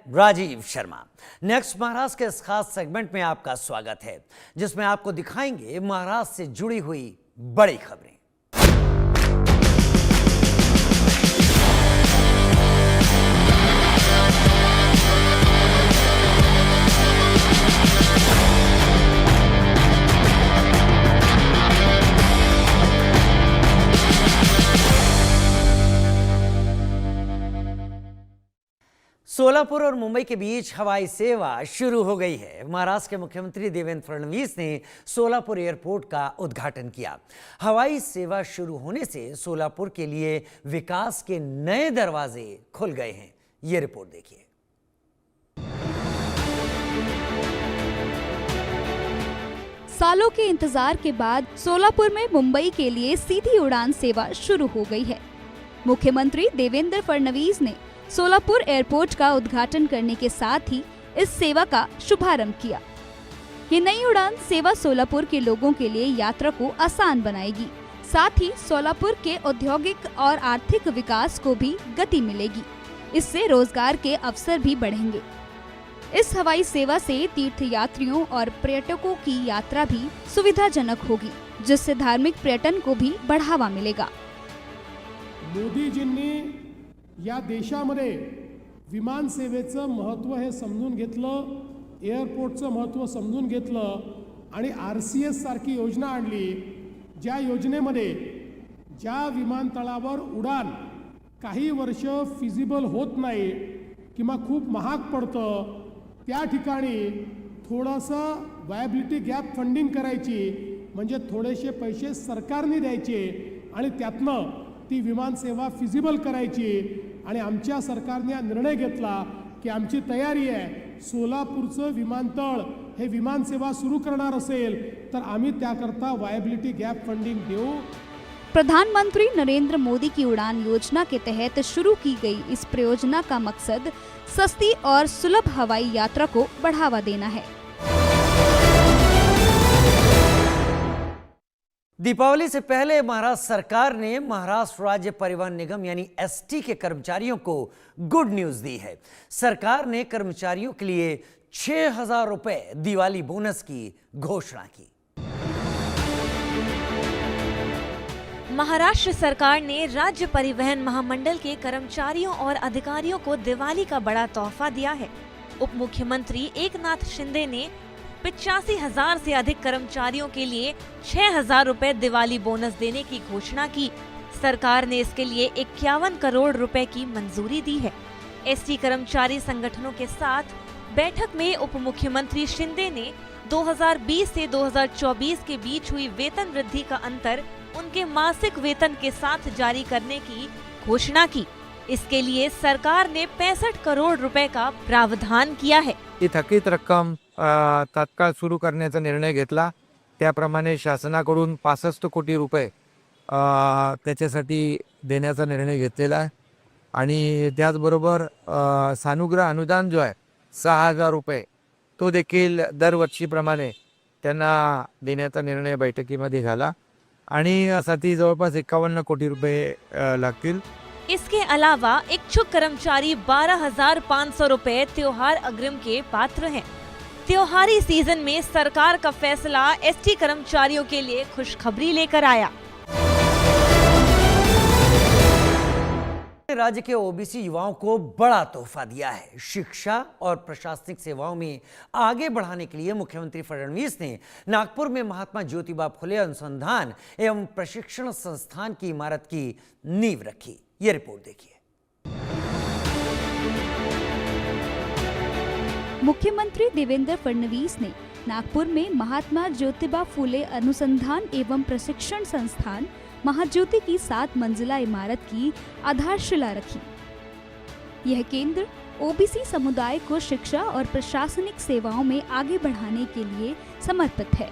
Rajiv Sharma. Next Maharashtra के इस खास सेगमेंट में आपका स्वागत है, जिसमें आपको दिखाएंगे महाराष्ट्र से जुड़ी हुई बड़ी खबरें। सोलापुर और मुंबई के बीच हवाई सेवा शुरू हो गई है। महाराष्ट्र के मुख्यमंत्री देवेंद्र फडणवीस ने सोलापुर एयरपोर्ट का उद्घाटन किया। हवाई सेवा शुरू होने से सोलापुर के लिए विकास के नए दरवाजे खुल गए हैं। ये रिपोर्ट देखिए। सालों के इंतजार के बाद सोलापुर में मुंबई के लिए सीधी उड़ान सेवा शुरू हो गई है। मुख्यमंत्री देवेंद्र फडणवीस ने सोलापुर एयरपोर्ट का उद्घाटन करने के साथ ही इस सेवा का शुभारंभ किया। ये नई उड़ान सेवा सोलापुर के लोगों के लिए यात्रा को आसान बनाएगी, साथ ही सोलापुर के औद्योगिक और आर्थिक विकास को भी गति मिलेगी। इससे रोजगार के अवसर भी बढ़ेंगे। इस हवाई सेवा से तीर्थयात्रियों और पर्यटकों की यात्रा भी सुविधाजनक होगी, जिससे धार्मिक पर्यटन को भी बढ़ावा मिलेगा। मोदीजींनी या देशामध्ये विमान सेवेचं महत्त्व हे समजून घेतलं, एअरपोर्टचं महत्त्व समजून घेतलं आणि RCS सारखी योजना आणली, ज्या योजनेमध्ये ज्या विमानतळावर उडान काही वर्ष फिजिबल होत नाही किंवा खूप महाग पडतं, त्या ठिकाणी थोडंसं वायबिलिटी गॅप फंडिंग करायची, म्हणजे थोडेसे पैसे सरकारने द्यायचे आणि त्यातनं ती विमान सेवा फिजिबल करायची। आणि आमच्या सरकारने हा निर्णय घेतला की आमची तयारी आहे, सोलापूरचं विमानतळ हे विमान सेवा सुरू करणार असेल तर आम्ही त्याकरता वायबिलिटी गॅप फंडिंग देऊ। प्रधानमंत्री नरेंद्र मोदी की उड़ान योजना के तहत शुरू की गई इस परियोजना का मकसद सस्ती और सुलभ हवाई यात्रा को बढ़ावा देना है। दीपावली से पहले महाराष्ट्र सरकार ने महाराष्ट्र राज्य परिवहन निगम यानी ST के कर्मचारियों को गुड न्यूज दी है। सरकार ने कर्मचारियों के लिए 6,000 रुपए दिवाली बोनस की घोषणा की। महाराष्ट्र सरकार ने राज्य परिवहन महामंडल के कर्मचारियों और अधिकारियों को दिवाली का बड़ा तोहफा दिया है। उप मुख्यमंत्री एकनाथ शिंदे ने 85,000 से अधिक कर्मचारियों के लिए 6,000 रुपए दिवाली बोनस देने की घोषणा की। सरकार ने इसके लिए 51 करोड़ रुपए की मंजूरी दी है। ST कर्मचारी संगठनों के साथ बैठक में उप मुख्यमंत्री शिंदे ने 2020 से 2024 के बीच हुई वेतन वृद्धि का अंतर उनके मासिक वेतन के साथ जारी करने की घोषणा की। इसके लिए सरकार ने 65 करोड़ रुपए का प्रावधान किया है। ही थकीत रक्कम तात्काळ सुरू करण्याचा निर्णय घेतला। त्याप्रमाणे शासनाकडून 65 कोटी रुपये त्याच्यासाठी देण्याचा निर्णय घेतलेला आहे आणि त्याचबरोबर सानुग्रह अनुदान जो आहे 6,000 रुपये तो देखील दरवर्षीप्रमाणे त्यांना देण्याचा निर्णय बैठकीमध्ये झाला आणि यासाठी जवळपास 51 कोटी रुपये लागतील। इसके अलावा इच्छुक कर्मचारी 12,500 रुपए त्योहार अग्रिम के पात्र हैं। त्योहारी सीजन में सरकार का फैसला ST कर्मचारियों के लिए खुशखबरी लेकर आया। राज्य के OBC युवाओं को बड़ा तोहफा दिया है। शिक्षा और प्रशासनिक सेवाओं में आगे बढ़ाने के लिए मुख्यमंत्री फडणवीस ने नागपुर में महात्मा ज्योतिबा फुले अनुसंधान एवं प्रशिक्षण संस्थान की इमारत की नींव रखी। ये रिपोर्ट देखिए। मुख्यमंत्री देवेंद्र फडणवीस ने नागपुर में महात्मा ज्योतिबा फुले अनुसंधान एवं प्रशिक्षण संस्थान महाज्योति की 7 मंजिला इमारत की आधारशिला रखी। यह केंद्र OBC समुदाय को शिक्षा और प्रशासनिक सेवाओं में आगे बढ़ाने के लिए समर्पित है।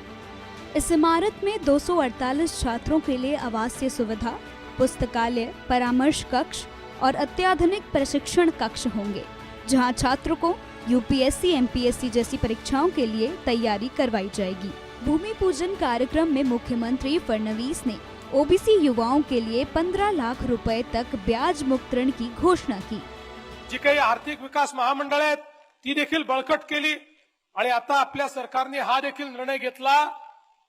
इस इमारत में 248 छात्रों के लिए आवासीय सुविधा, पुस्तकालय, परामर्श कक्ष और अत्याधुनिक प्रशिक्षण कक्ष होंगे, जहां छात्रों को UPSC, MPSC जैसी परीक्षाओं के लिए तैयारी करवाई जाएगी। भूमि पूजन कार्यक्रम में मुख्यमंत्री फडणवीस ने OBC युवाओं के लिए 15 लाख रुपए तक ब्याज मुक्त ऋण की घोषणा की। जी काही आर्थिक विकास महामंडळ आहेत ती देखील बळकट केली आणि आता आपल्या सरकारने हा देखील निर्णय घेतला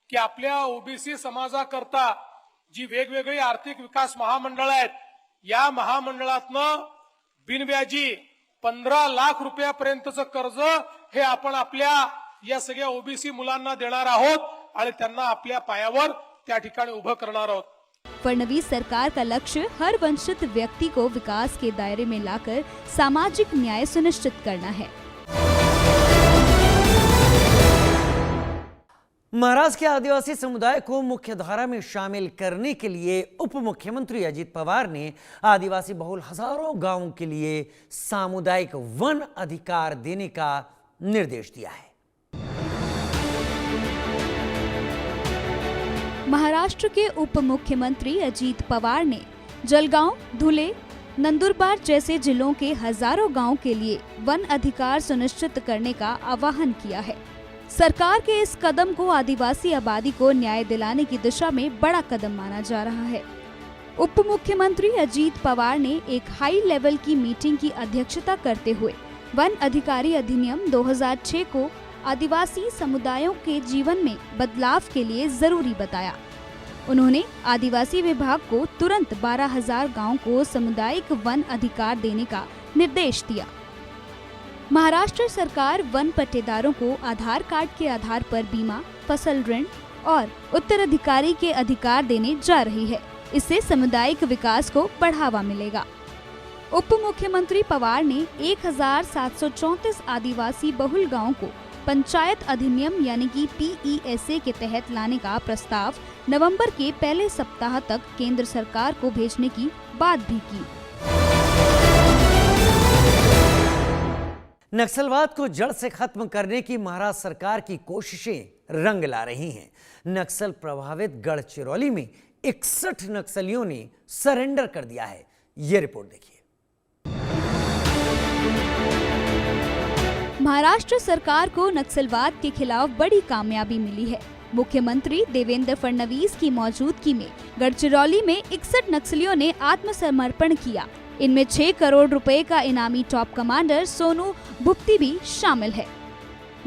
की आपल्या ओबीसी समाजाकरता जी वेगवेगळी आर्थिक विकास महामंडळ आहेत या महामंडळातनं बिनव्याजी 15 लाख रुपयापर्यंतचं कर्ज हे आपण आपल्या या सगळ्या ओबीसी मुलांना देणार आहोत आणि त्यांना आपल्या पायावर त्या ठिकाणी उभं करणार आहोत। फडणवीस सरकार का लक्ष्य हर वंचित व्यक्ति को विकास के दायरे में लाकर सामाजिक न्याय सुनिश्चित करना है। महाराष्ट्र के आदिवासी समुदाय को मुख्यधारा में शामिल करने के लिए उप मुख्यमंत्री अजित पवार ने आदिवासी बहुल हजारों गांवों के लिए सामुदायिक वन अधिकार देने का निर्देश दिया है। महाराष्ट्र के उप मुख्यमंत्री अजित पवार ने जलगांव, धुले, नंदुरबार जैसे जिलों के हजारों गांव के लिए वन अधिकार सुनिश्चित करने का आह्वान किया है। सरकार के इस कदम को आदिवासी आबादी को न्याय दिलाने की दिशा में बड़ा कदम माना जा रहा है। उप मुख्यमंत्री अजित पवार ने एक हाई लेवल की मीटिंग की अध्यक्षता करते हुए वन अधिकारी अधिनियम 2006 को आदिवासी समुदायों के जीवन में बदलाव के लिए जरूरी बताया। उन्होंने आदिवासी विभाग को तुरंत 12,000 गांवों को सामुदायिक वन अधिकार देने का निर्देश दिया। महाराष्ट्र सरकार वन पट्टेदारों को आधार कार्ड के आधार पर बीमा, फसल ऋण और उत्तराधिकारी के अधिकार देने जा रही है। इससे सामुदायिक विकास को बढ़ावा मिलेगा। उप मुख्यमंत्री पवार ने 1734 आदिवासी बहुल गांवों को पंचायत अधिनियम यानी कि PESA के तहत लाने का प्रस्ताव नवंबर के पहले सप्ताह तक केंद्र सरकार को भेजने की बात भी की। नक्सलवाद को जड़ से खत्म करने की महाराष्ट्र सरकार की कोशिशें रंग ला रही हैं। नक्सल प्रभावित गढ़चिरौली में 61 नक्सलियों ने सरेंडर कर दिया है। ये रिपोर्ट देखिए। महाराष्ट्र सरकार को नक्सलवाद के खिलाफ बड़ी कामयाबी मिली है। मुख्यमंत्री देवेंद्र फडणवीस की मौजूदगी में गढ़चिरौली में 61 नक्सलियों ने आत्मसमर्पण किया। इनमें 6 करोड़ रुपए का इनामी टॉप कमांडर सोनू भुप्ती भी शामिल है।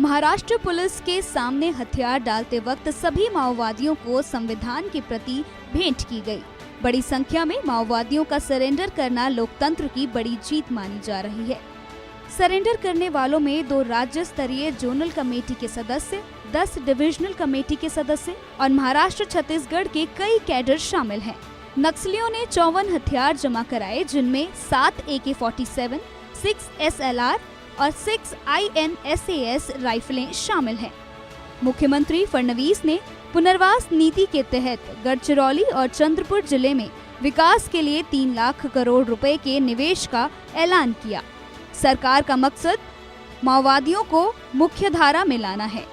महाराष्ट्र पुलिस के सामने हथियार डालते वक्त सभी माओवादियों को संविधान के प्रति भेंट की गई। बड़ी संख्या में माओवादियों का सरेंडर करना लोकतंत्र की बड़ी जीत मानी जा रही है। सरेंडर करने वालों में 2 राज्य स्तरीय जोनल कमेटी के सदस्य, 10 डिविजनल कमेटी के सदस्य और महाराष्ट्र छत्तीसगढ़ के कई कैडर शामिल हैं। नक्सलियों ने 54 हथियार जमा कराए, जिनमें 7 AK-47, 6 SLR और 6 INSAS राइफलें शामिल हैं। मुख्यमंत्री फडणवीस ने पुनर्वास नीति के तहत गढ़चिरौली और चंद्रपुर जिले में विकास के लिए 3 लाख करोड़ रुपए के निवेश का ऐलान किया। सरकार का मकसद माओवादियों को मुख्यधारा में लाना है।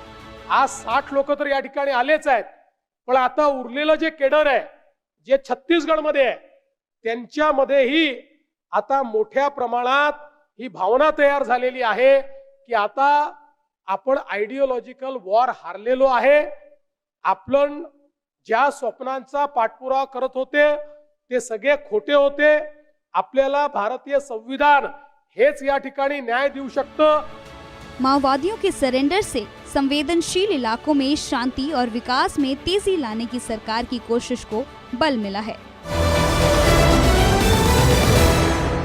आज 60 लोक तर या ठिकाणी आलेच आहेत, पण आता उरलेलं जे केडर आहे जे छत्तीसगडमध्ये आहे त्यांच्यामध्येही आता मोठ्या प्रमाणात ही भावना तयार झालेली आहे की आता आपण आयडियोलॉजिकल वॉर हारलेलो आहे। आपण ज्या स्वप्नांचा पाठपुरावा करत होते ते सगळे खोटे होते। आपल्याला भारतीय संविधान हेच या ठिकाणी न्याय देऊ शकतं। माओवादियों के सरेंडर से संवेदनशील इलाकों में शांति और विकास में तेजी लाने की सरकार की कोशिश को बल मिला है।